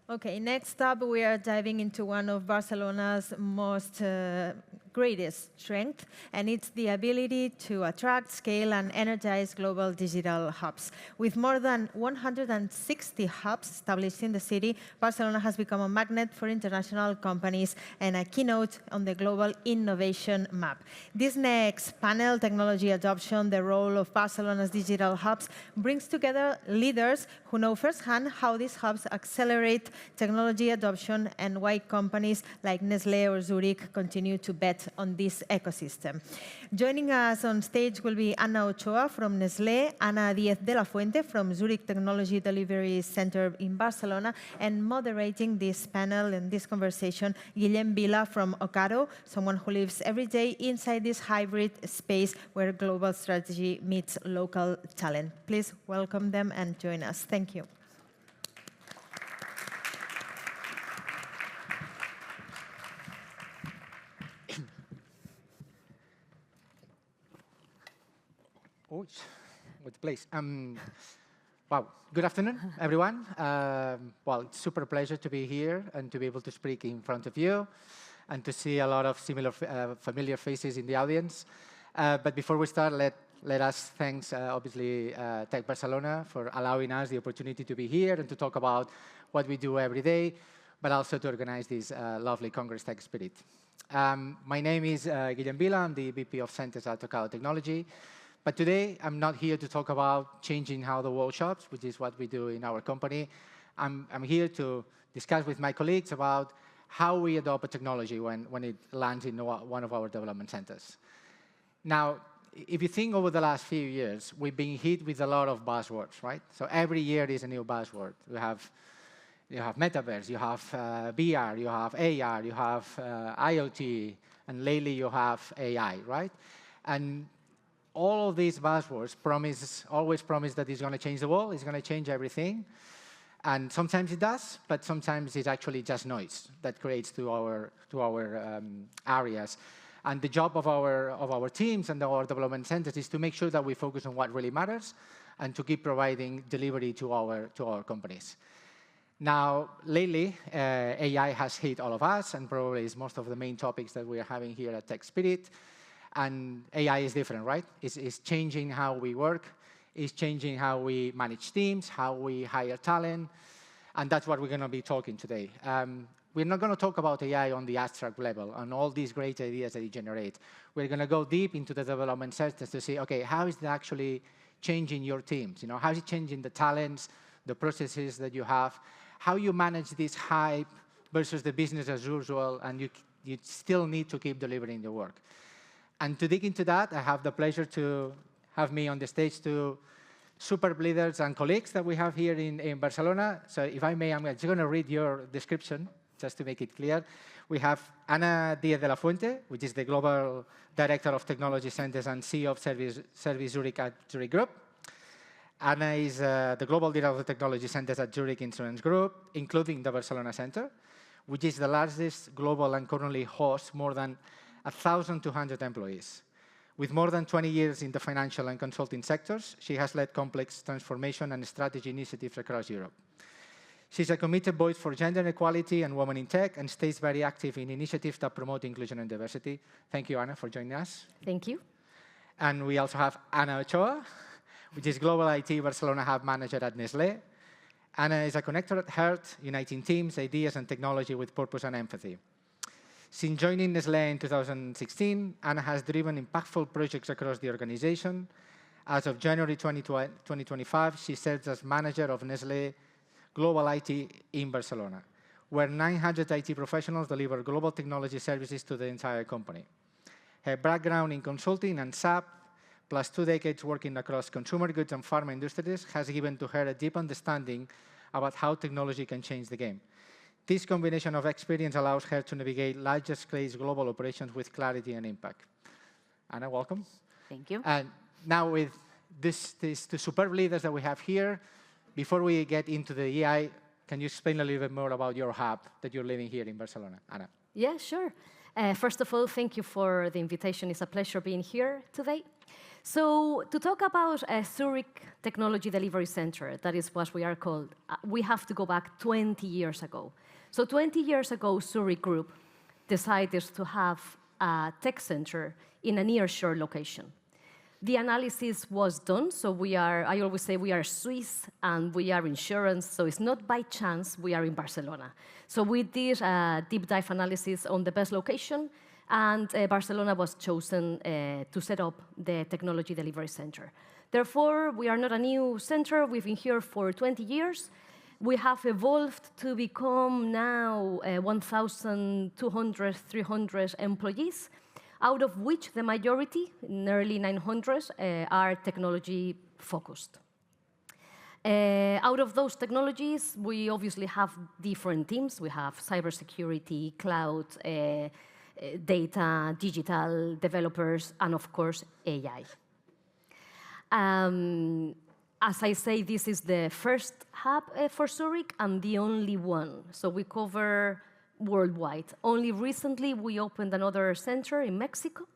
Okay, next up, we are diving into one of Barcelona's most greatest strength, and it's the ability to attract, scale, and energize global digital hubs. With more than 160 hubs established in the city, Barcelona has become a magnet for international companies and a keynote on the global innovation map. This next panel, Technology Adoption, the Role of Barcelona's Digital Hubs, brings together leaders who know firsthand how these hubs accelerate technology adoption and why companies like Nestlé or Zurich continue to bet on this ecosystem. Joining us on stage will be Ana Ochoa from Nestlé, Ana Diez de la Fuente from Zurich Technology Delivery Center in Barcelona, and moderating this panel and this conversation, Guillem Vila from Ocado, someone who lives every day inside this hybrid space where global strategy meets local talent. Please welcome them and join us. Thank you. Oh, with place. Wow, good afternoon, everyone. Well, it's super pleasure to be here and to be able to speak in front of you and to see a lot of familiar faces in the audience. But before we start, let us thank, obviously, Tech Barcelona for allowing us the opportunity to be here and to talk about what we do every day, but also to organize this lovely Congress Tech Spirit. My name is Guillem Vila. I'm the VP of Centers at Ocado Technology. But today, I'm not here to talk about changing how the world shops, which is what we do in our company. I'm here to discuss with my colleagues about how we adopt a technology when it lands in one of our development centers. Now, if you think over the last few years, we've been hit with a lot of buzzwords, right? So every year is a new buzzword. You have metaverse, you have VR, you have AR, you have IoT, and lately you have AI, right? And all of these buzzwords always promise that it's going to change the world, it's going to change everything. And sometimes it does, but sometimes it's actually just noise that creates to our areas. And the job of our teams and our development centers is to make sure that we focus on what really matters and to keep providing delivery to our companies. Now, lately, AI has hit all of us, and probably is most of the main topics that we are having here at Tech Spirit. And AI is different, right? It's changing how we work. It's changing how we manage teams, how we hire talent. And that's what we're going to be talking today. We're not going to talk about AI on the abstract level and all these great ideas that it generates. We're going to go deep into the development sectors to see, OK, how is it actually changing your teams? How is it changing the talents, the processes that you have, how you manage this hype versus the business as usual, and you still need to keep delivering the work. And to dig into that, I have the pleasure to have me on the stage to superb leaders and colleagues that we have here in Barcelona. So if I may, I'm just going to read your description, just to make it clear. We have Ana Diez de la Fuente, which is the Global Director of Technology Centers and CEO of Service Zurich at Zurich Group. Ana is the Global Leader of the Technology Centers at Zurich Insurance Group, including the Barcelona Center, which is the largest global and currently hosts more than 1,200 employees. With more than 20 years in the financial and consulting sectors, she has led complex transformation and strategy initiatives across Europe. She's a committed voice for gender equality and women in tech and stays very active in initiatives that promote inclusion and diversity. Thank you, Ana, for joining us. Thank you. And we also have Ana Ochoa, which is Global IT Barcelona Hub Manager at Nestlé. Ana is a connector at heart, uniting teams, ideas, and technology with purpose and empathy. Since joining Nestlé in 2016, Ana has driven impactful projects across the organization. As of January 2025, she serves as manager of Nestlé Global IT in Barcelona, where 900 IT professionals deliver global technology services to the entire company. Her background in consulting and SAP, plus 2 decades working across consumer goods and pharma industries, has given to her a deep understanding about how technology can change the game. This combination of experience allows her to navigate larger-scale global operations with clarity and impact. Ana, welcome. Thank you. And now with the superb leaders that we have here, before we get into the AI, can you explain a little bit more about your hub that you're living here in Barcelona, Ana? Yeah, sure. First of all, thank you for the invitation. It's a pleasure being here today. So to talk about a Zurich Technology Delivery Center, that is what we are called, we have to go back 20 years ago. So 20 years ago, Zurich Group decided to have a tech center in a nearshore location. The analysis was done, so I always say we are Swiss and we are insurance, so it's not by chance we are in Barcelona. So we did a deep dive analysis on the best location, and Barcelona was chosen to set up the Technology Delivery Center. Therefore, we are not a new center, we've been here for 20 years. We have evolved to become now 1,200, 300 employees, out of which the majority, nearly 900, are technology-focused. Out of those technologies, we obviously have different teams. We have cybersecurity, cloud, data, digital, developers, and of course, AI. As I say, this is the first hub for Zurich and the only one. So we cover worldwide. Only recently, we opened another center in Mexico,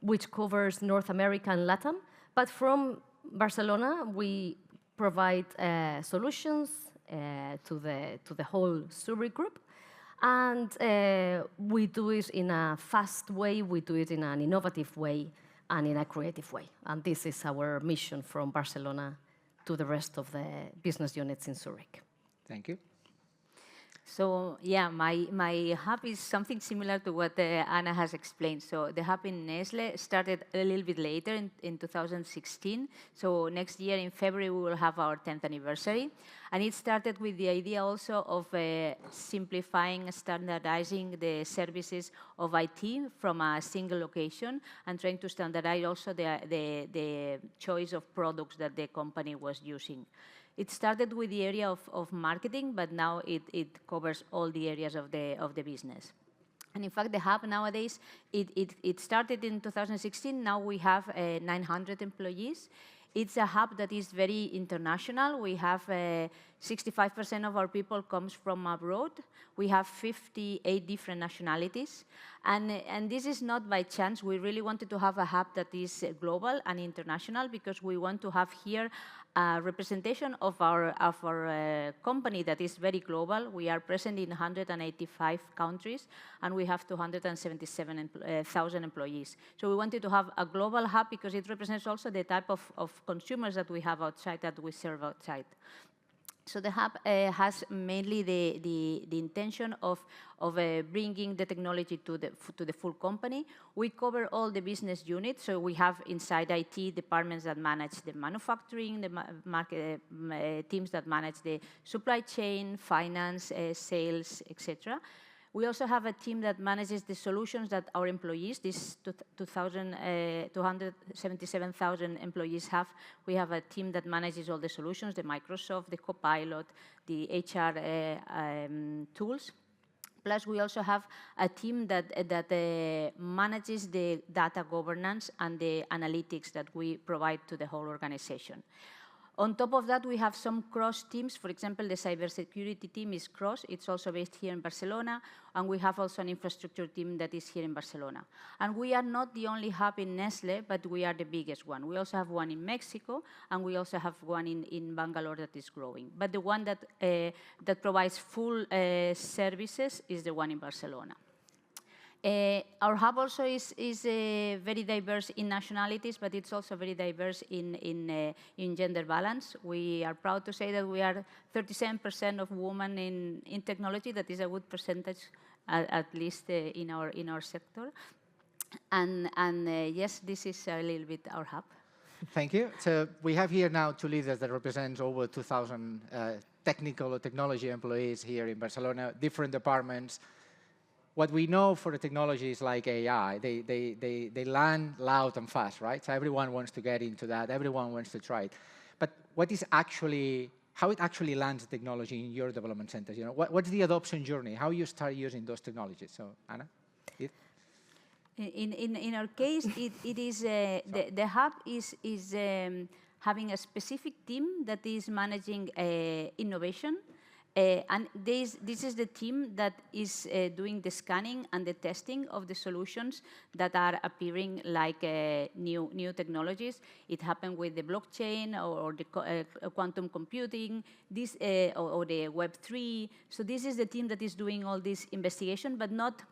which covers North America and Latam. But from Barcelona, we provide solutions to the whole Zurich group. And we do it in a fast way, we do it in an innovative way, and in a creative way. And this is our mission from Barcelona to the rest of the business units in Zurich. Thank you. So yeah, my hub is something similar to what Ana has explained. So the hub in Nestlé started a little bit later in 2016. So next year in February, we will have our 10th anniversary. And it started with the idea also of simplifying, standardizing the services of IT from a single location and trying to standardize also the choice of products that the company was using. It started with the area of marketing, but now it covers all the areas of the business. And in fact, the hub nowadays, it started in 2016. Now we have 900 employees. It's a hub that is very international. We have 65% of our people comes from abroad. We have 58 different nationalities. And this is not by chance. We really wanted to have a hub that is global and international because we want to have here a representation of our company that is very global. We are present in 185 countries, and we have 277,000 employees. So we wanted to have a global hub because it represents also the type of consumers that we have outside, that we serve outside. So the hub has mainly the intention of bringing the technology to the full company. We cover all the business units. So we have inside IT departments that manage the manufacturing, the market teams that manage the supply chain, finance, sales, etc. We also have a team that manages the solutions that our employees, these 277,000 employees have. We have a team that manages all the solutions, the Microsoft, the Copilot, the HR tools. Plus, we also have a team that manages the data governance and the analytics that we provide to the whole organization. On top of that, we have some cross teams. For example, the cybersecurity team is cross. It's also based here in Barcelona. And we have also an infrastructure team that is here in Barcelona. And we are not the only hub in Nestlé, but we are the biggest one. We also have one in Mexico, and we also have one in Bangalore that is growing. But the one that provides full services is the one in Barcelona. Our hub also is very diverse in nationalities, but it's also very diverse in gender balance. We are proud to say that we are 37% of women in technology. That is a good percentage, at least in our sector. And yes, this is a little bit our hub. Thank you. So we have here now two leaders that represent over 2,000 technical or technology employees here in Barcelona, different departments. What we know for the technologies like AI, they land loud and fast, right? So everyone wants to get into that. Everyone wants to try it. But what is actually, how it actually lands the technology in your development centers? You know, what's the adoption journey? How you start using those technologies? So, Ana? In our case, it is the hub is having a specific team that is managing innovation. And this is the team that is doing the scanning and the testing of the solutions that are appearing like new technologies. It happened with the blockchain or the quantum computing, or the Web3. So this is the team that is doing all this investigation, but not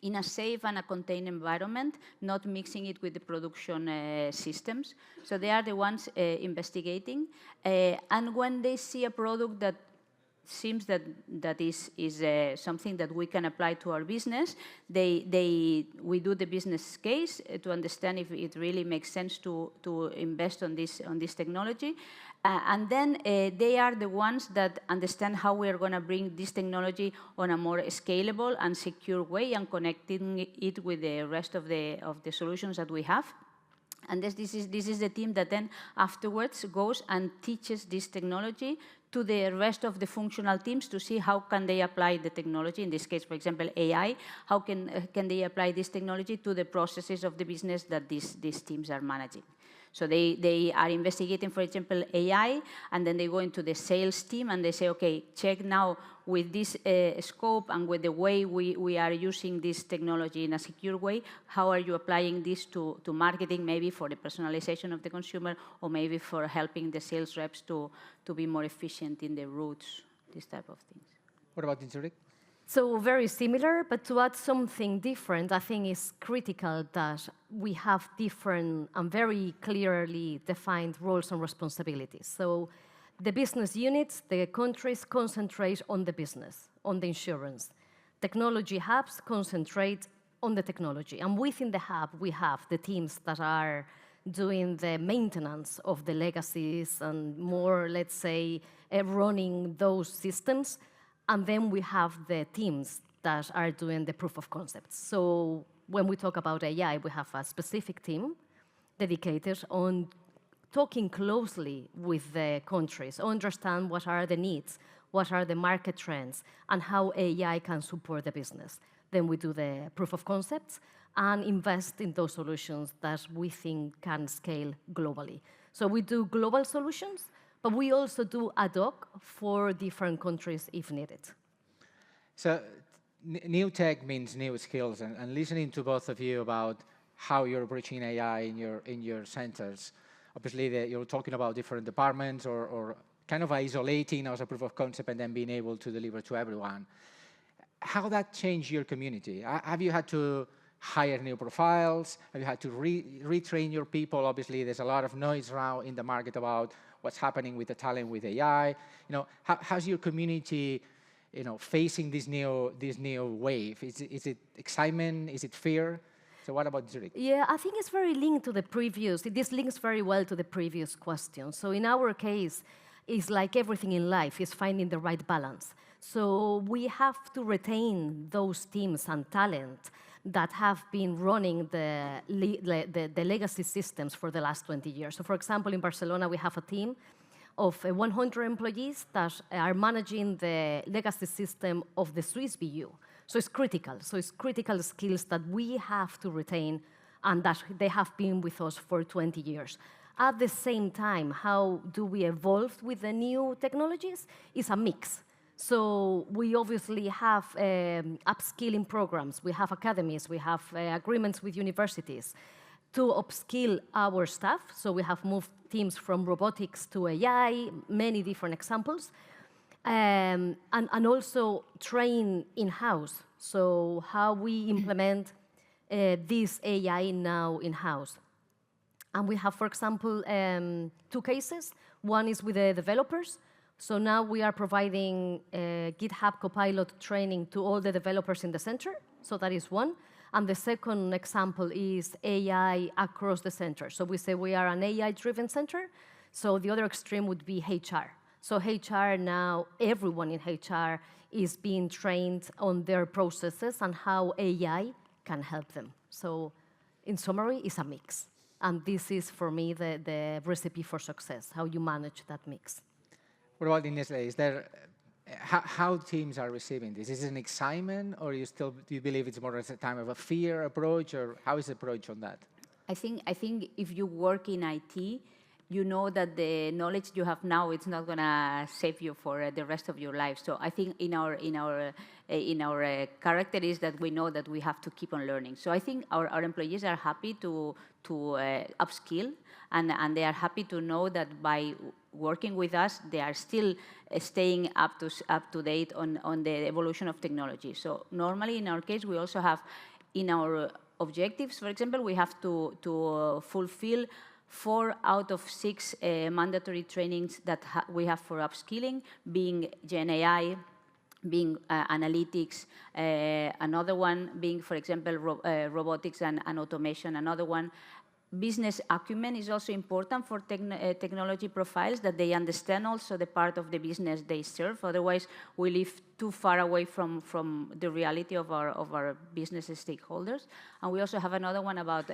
in a safe and a contained environment, not mixing it with the production systems. So they are the ones investigating. And when they see a product that seems that is something that we can apply to our business, we do the business case to understand if it really makes sense to invest on this technology. And then they are the ones that understand how we are going to bring this technology on a more scalable and secure way and connecting it with the rest of the solutions that we have. And this is the team that then afterwards goes and teaches this technology to the rest of the functional teams to see how can they apply the technology. In this case, for example, AI, how can they apply this technology to the processes of the business that these teams are managing. So they are investigating, for example, AI, and then they go into the sales team and they say, okay, check now with this scope and with the way we are using this technology in a secure way, how are you applying this to marketing, maybe for the personalization of the consumer, or maybe for helping the sales reps to be more efficient in the routes, this type of things. What about in Zurich? So very similar, but to add something different, I think it's critical that we have different and very clearly defined roles and responsibilities. So the business units, the countries concentrate on the business, on the insurance. Technology hubs concentrate on the technology. And within the hub, we have the teams that are doing the maintenance of the legacies and more, let's say, running those systems. And then we have the teams that are doing the proof of concepts. So when we talk about AI, we have a specific team dedicated on talking closely with the countries, understand what are the needs, what are the market trends, and how AI can support the business. Then we do the proof of concepts and invest in those solutions that we think can scale globally. So we do global solutions, but we also do ad hoc for different countries if needed. So new tech means new skills, and listening to both of you about how you're approaching AI in your centers, obviously you're talking about different departments or kind of isolating as a proof of concept and then being able to deliver to everyone. How that changed your community? Have you had to hire new profiles? Have you had to retrain your people? Obviously, there's a lot of noise around in the market about what's happening with the talent with AI. How's your community, facing this new wave? Is it excitement? Is it fear? So what about Zurich? Yeah, I think it's very linked to the previous. This links very well to the previous question. So in our case, it's like everything in life is finding the right balance. So we have to retain those teams and talent that have been running the legacy systems for the last 20 years. So for example, in Barcelona, we have a team of 100 employees that are managing the legacy system of the Swiss BU. So it's critical. So it's critical skills that we have to retain and that they have been with us for 20 years. At the same time, how do we evolve with the new technologies? It's a mix. So we obviously have upskilling programs, we have academies, we have agreements with universities to upskill our staff. So we have moved teams from robotics to AI, many different examples, and also train in-house. So how we implement this AI now in-house. And we have, for example, 2 cases. One is with the developers. So now we are providing GitHub Copilot training to all the developers in the center. So that is one. And the second example is AI across the center. So we say we are an AI-driven center. So the other extreme would be HR. So HR now, everyone in HR is being trained on their processes and how AI can help them. So in summary, it's a mix. And this is, for me, the recipe for success, how you manage that mix. What about in Nestlé? Is there how teams are receiving this? Is it an excitement, or do you believe it's more as a time of a fear approach, or how is the approach on that? I think if you work in IT, you know that the knowledge you have now, it's not going to save you for the rest of your life. So I think in our character is that we know that we have to keep on learning. So I think our employees are happy to upskill, and they are happy to know that by working with us, they are still staying up to date on the evolution of technology. So normally in our case, we also have in our objectives, for example, we have to fulfill 4 out of 6 mandatory trainings that we have for upskilling, being Gen AI, being analytics, another one being, for example, robotics and automation, another one. Business acumen is also important for technology profiles, that they understand also the part of the business they serve. Otherwise, we live too far away from the reality of our business stakeholders. And we also have another one about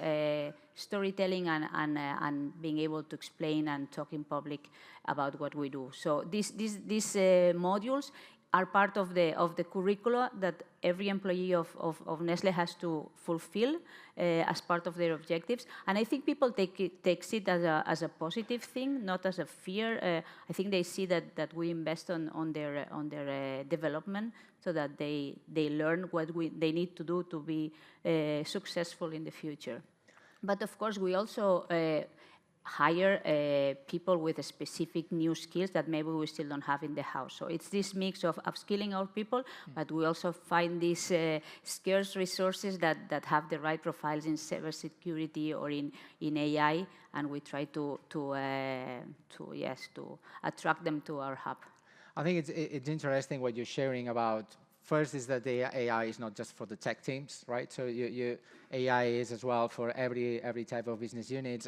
storytelling and being able to explain and talk in public about what we do. So these modules are part of the curricula that every employee of Nestlé has to fulfill as part of their objectives. And I think people take it as a positive thing, not as a fear. I think they see that we invest on their development, so that they learn what they need to do to be successful in the future. But of course, we also hire people with specific new skills that maybe we still don't have in the house. So it's this mix of upskilling our people, but we also find these scarce resources that have the right profiles in cybersecurity or in AI, and we try to attract them to our hub. I think it's interesting what you're sharing about. First is that the AI is not just for the tech teams, right? So AI is as well for every type of business units,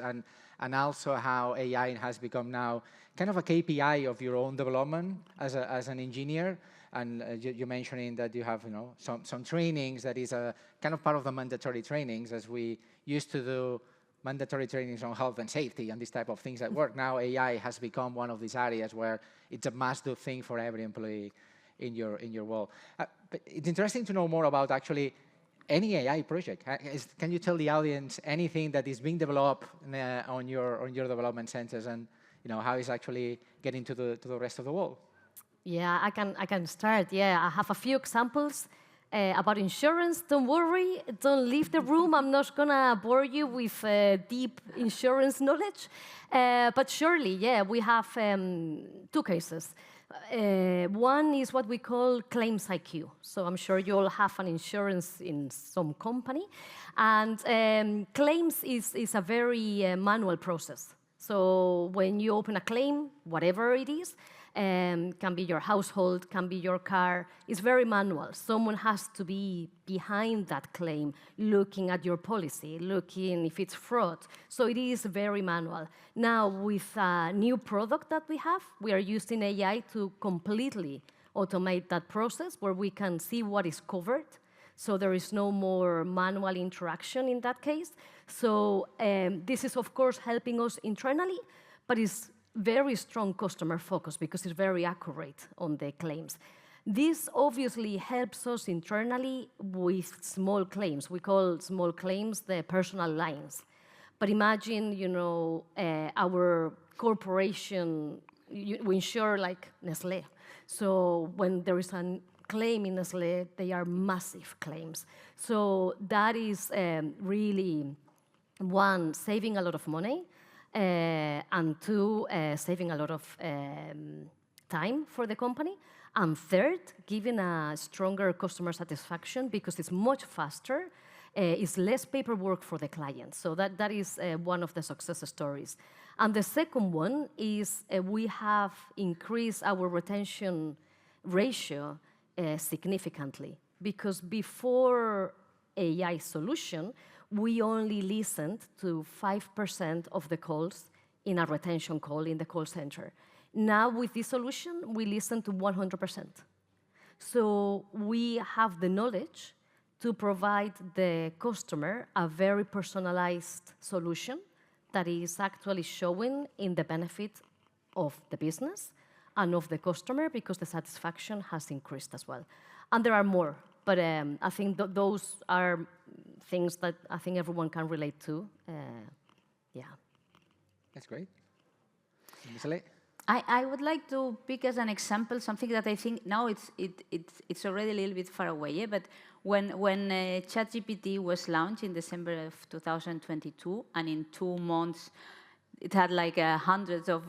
and also how AI has become now kind of a KPI of your own development as an engineer. And you're mentioning that you have some trainings that is a kind of part of the mandatory trainings, as we used to do mandatory trainings on health and safety and this type of things at work. Now AI has become one of these areas where it's a must-do thing for every employee in your role. But it's interesting to know more about actually any AI project. Can you tell the audience anything that is being developed on your development centers, and how it's actually getting to the rest of the world? Yeah, I can start. Yeah, I have a few examples about insurance. Don't worry, don't leave the room. I'm not gonna bore you with deep insurance knowledge, but surely, yeah, we have 2 cases. One is what we call claims IQ. So I'm sure you all have an insurance in some company. And claims is a very manual process. So when you open a claim, whatever it is, can be your household, can be your car, it's very manual. Someone has to be behind that claim, looking at your policy, looking if it's fraud. So it is very manual. Now, with a new product that we are using AI to completely automate that process, where we can see what is covered. So there is no more manual interaction in that case. So this is, of course, helping us internally, but it's very strong customer focus because it's very accurate on the claims. This obviously helps us internally with small claims. We call small claims the personal lines. But imagine, our corporation, we insure like Nestlé. So when there is a claim in Nestlé, they are massive claims. So that is really, 1, saving a lot of money, and 2, saving a lot of time for the company, and 3rd, giving a stronger customer satisfaction because it's much faster, it's less paperwork for the client. So that is one of the success stories. And the second one is we have increased our retention ratio significantly, because before AI solution, we only listened to 5% of the calls in a retention call in the call center. Now, with this solution, we listen to 100%. So we have the knowledge to provide the customer a very personalized solution that is actually showing in the benefit of the business and of the customer, because the satisfaction has increased as well. And there are more, but I think those are things that I think everyone can relate to. Yeah. That's great. Nestlé? I would like to pick as an example something that I think now it's already a little bit far away, yeah? But when ChatGPT was launched in December of 2022, and in 2 months it had like hundreds of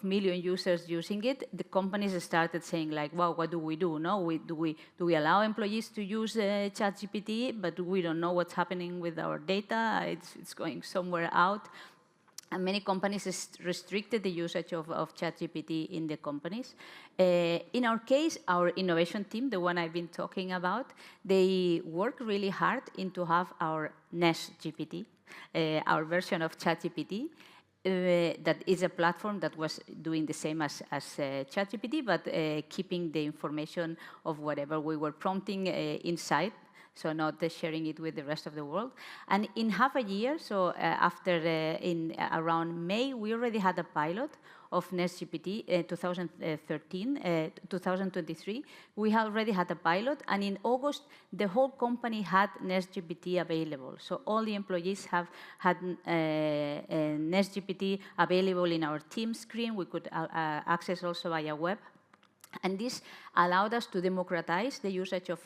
million users using it, the companies started saying like, wow, what do we do? No, do we allow employees to use ChatGPT, but we don't know what's happening with our data? It's going somewhere out. And many companies restricted the usage of ChatGPT in the companies. In our case, our innovation team, the one I've been talking about, they work really hard into have our NestGPT, our version of ChatGPT, that is a platform that was doing the same as ChatGPT, but keeping the information of whatever we were prompting inside, so not sharing it with the rest of the world. And in half a year, so in around May, we already had a pilot of NestGPT 2023. We already had a pilot, and in August, the whole company had NestGPT available. So all the employees have had NestGPT available in our team screen. We could access also via web. And this allowed us to democratize the usage of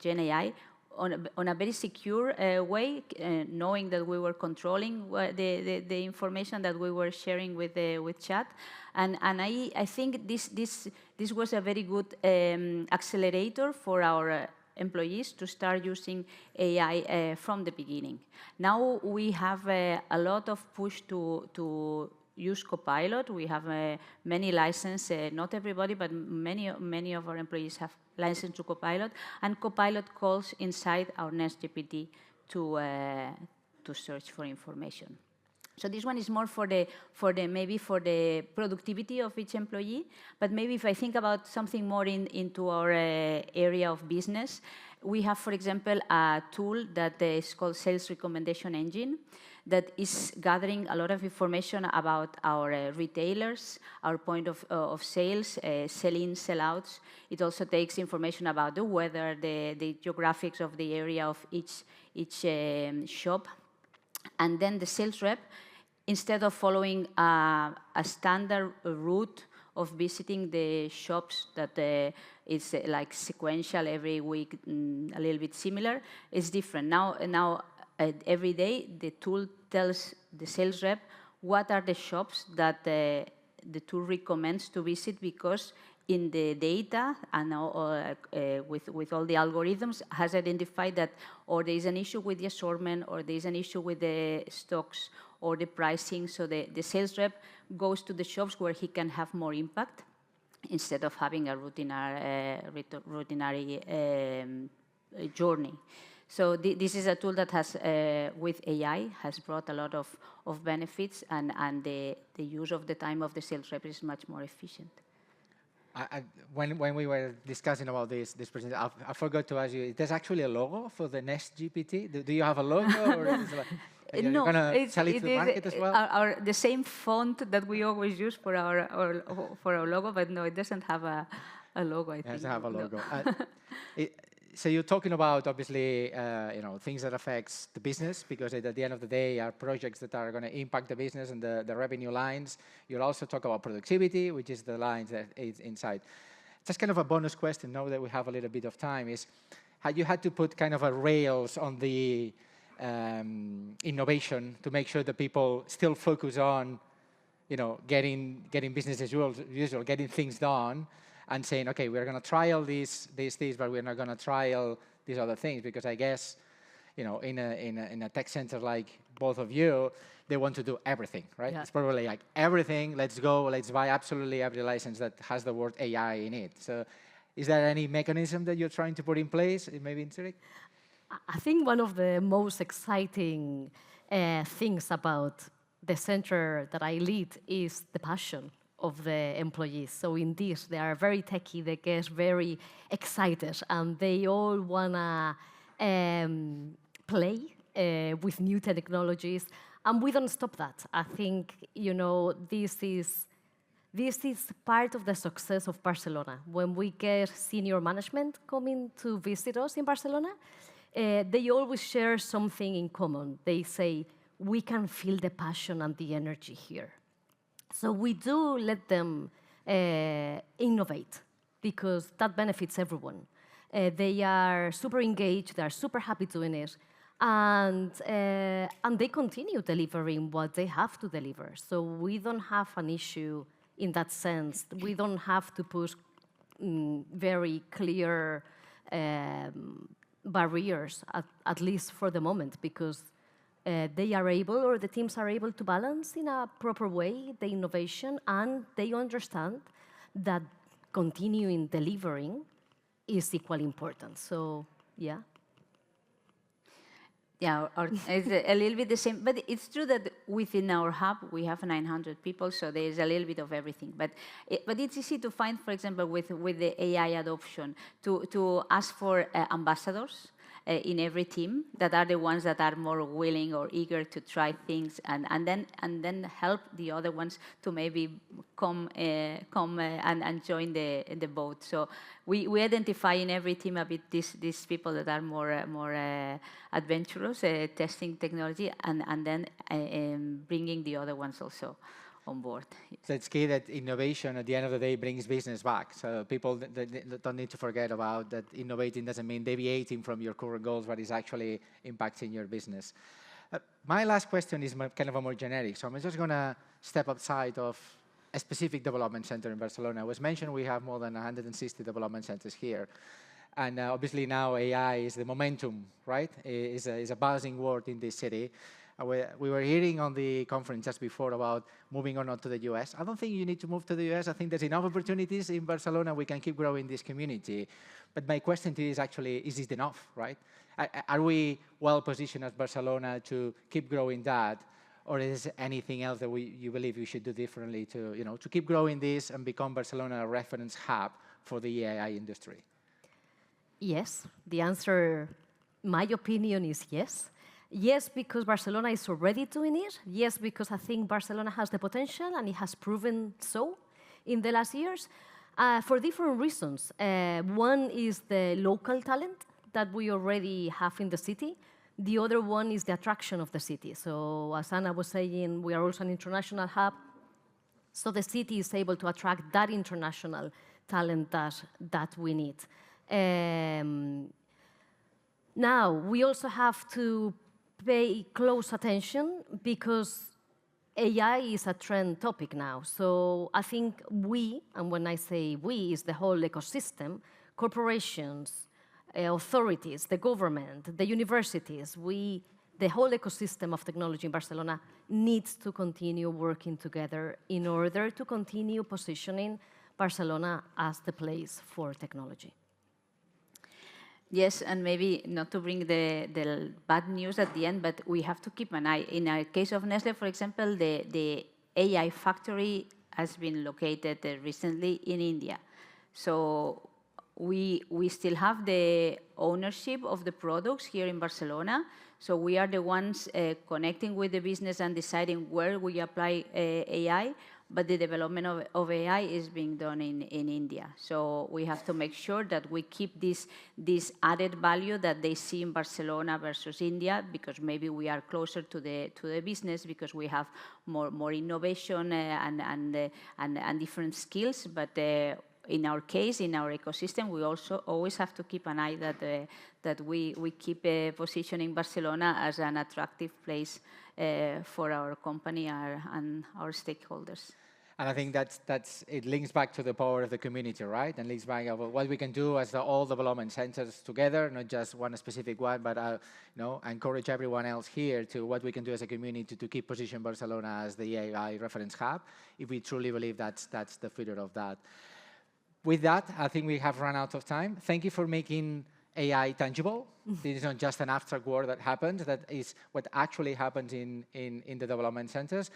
Gen AI on a very secure way, knowing that we were controlling the information that we were sharing with chat. And I think this was a very good accelerator for our employees to start using AI from the beginning. Now we have a lot of push to use Copilot. We have many licenses, not everybody, but many of our employees have license to Copilot, and Copilot calls inside our NestGPT to search for information. So this one is more for the productivity of each employee. But maybe if I think about something more into our area of business, we have, for example, a tool that is called Sales Recommendation Engine, that is gathering a lot of information about our retailers, our point of sales, sell-in, sell-outs. It also takes information about the weather, the geographics of the area of each shop. And then the sales rep, instead of following a standard route of visiting the shops that is like sequential every week, a little bit similar, it's different. Now every day, the tool tells the sales rep what are the shops that the tool recommends to visit, because in the data and with all the algorithms has identified that or there is an issue with the assortment, or there is an issue with the stocks or the pricing. So the sales rep goes to the shops where he can have more impact instead of having a routinary journey. So this is a tool that has, with AI, has brought a lot of benefits, and the use of the time of the sales rep is much more efficient. When we were discussing about this presentation, I forgot to ask you, there's actually a logo for the NestGPT? Do you have a logo? Or is it like, no, you're going to sell it to the market as well? The same font that we always use for our logo, but no, it doesn't have a logo, I think. It doesn't have a logo. So you're talking about, obviously, things that affects the business, because at the end of the day are projects that are going to impact the business and the revenue lines. You'll also talk about productivity, which is the lines that is inside. Just kind of a bonus question, now that we have a little bit of time, is had you had to put kind of a rails on the innovation to make sure that people still focus on, getting business as usual, getting things done, and saying, okay, we're going to trial these things, but we're not going to trial these other things, because I guess, in a tech center like both of you, they want to do everything, right? Yeah. It's probably like everything. Let's go. Let's buy absolutely every license that has the word AI in it. So, is there any mechanism that you're trying to put in place, maybe in Zurich? I think one of the most exciting things about the center that I lead is the passion of the employees. So in this, they are very techy, they get very excited, and they all wanna play with new technologies, and we don't stop that. I think, this is part of the success of Barcelona. When we get senior management coming to visit us in Barcelona, they always share something in common. They say, we can feel the passion and the energy here. So we do let them innovate because that benefits everyone. They are super engaged, they are super happy doing it, and they continue delivering what they have to deliver. So we don't have an issue in that sense. We don't have to put very clear barriers, at least for the moment, because they are able, or the teams are able to balance in a proper way the innovation, and they understand that continuing delivering is equally important. So, yeah. Yeah, it's a little bit the same, but it's true that within our hub we have 900 people, so there is a little bit of everything. But it's easy to find, for example, with the AI adoption, to ask for ambassadors in every team that are the ones that are more willing or eager to try things, and then help the other ones to maybe come and join the boat. So we identify in every team a bit these people that are more adventurous, testing technology, and then bringing the other ones also on board. So it's key that innovation at the end of the day brings business back. So people don't need to forget about that innovating doesn't mean deviating from your current goals, but is actually impacting your business. My last question is kind of a more generic. So I'm just going to step outside of a specific development center in Barcelona. It was mentioned we have more than 160 development centers here. And obviously now AI is the momentum, right? Is a buzzing word in this city. We were hearing on the conference just before about moving or not to the US. I don't think you need to move to the US. I think there's enough opportunities in Barcelona. We can keep growing this community. But my question to you is actually, is it enough, right? Are we well positioned as Barcelona to keep growing that? Or is there anything else that you believe we should do differently to keep growing this and become Barcelona a reference hub for the AI industry? Yes, the answer, my opinion, is yes. Yes, because Barcelona is already doing it. Yes, because I think Barcelona has the potential, and it has proven so in the last years, for different reasons. One is the local talent that we already have in the city. The other one is the attraction of the city. So as Ana was saying, we are also an international hub. So the city is able to attract that international talent that we need. Now, we also have to pay close attention because AI is a trend topic now. So I think we, and when I say we, is the whole ecosystem, corporations, authorities, the government, the universities, the whole ecosystem of technology in Barcelona needs to continue working together in order to continue positioning Barcelona as the place for technology. Yes, and maybe not to bring the bad news at the end, but we have to keep an eye. In our case of Nestlé, for example, the AI factory has been located recently in India. So we still have the ownership of the products here in Barcelona. So we are the ones connecting with the business and deciding where we apply AI. But the development of AI is being done in India. So we have to make sure that we keep this added value that they see in Barcelona versus India, because maybe we are closer to the business, because we have more innovation and different skills. But in our case, in our ecosystem, we also always have to keep an eye that we keep positioning Barcelona as an attractive place for our company and our stakeholders. And I think it links back to the power of the community, right? And links back of what we can do as all development centers together, not just one specific one, but I encourage everyone else here to what we can do as a community to keep position Barcelona as the AI reference hub, if we truly believe that's the future of that. With that, I think we have run out of time. Thank you for making AI tangible. This is not just an abstract word that happens, that is what actually happens in the development centers.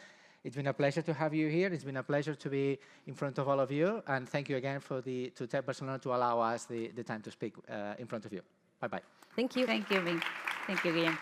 It's been a pleasure to have you here. It's been a pleasure to be in front of all of you. And thank you again to Tech Barcelona to allow us the time to speak in front of you. Bye-bye. Thank you. Thank you, Ming. Thank you, Guillem.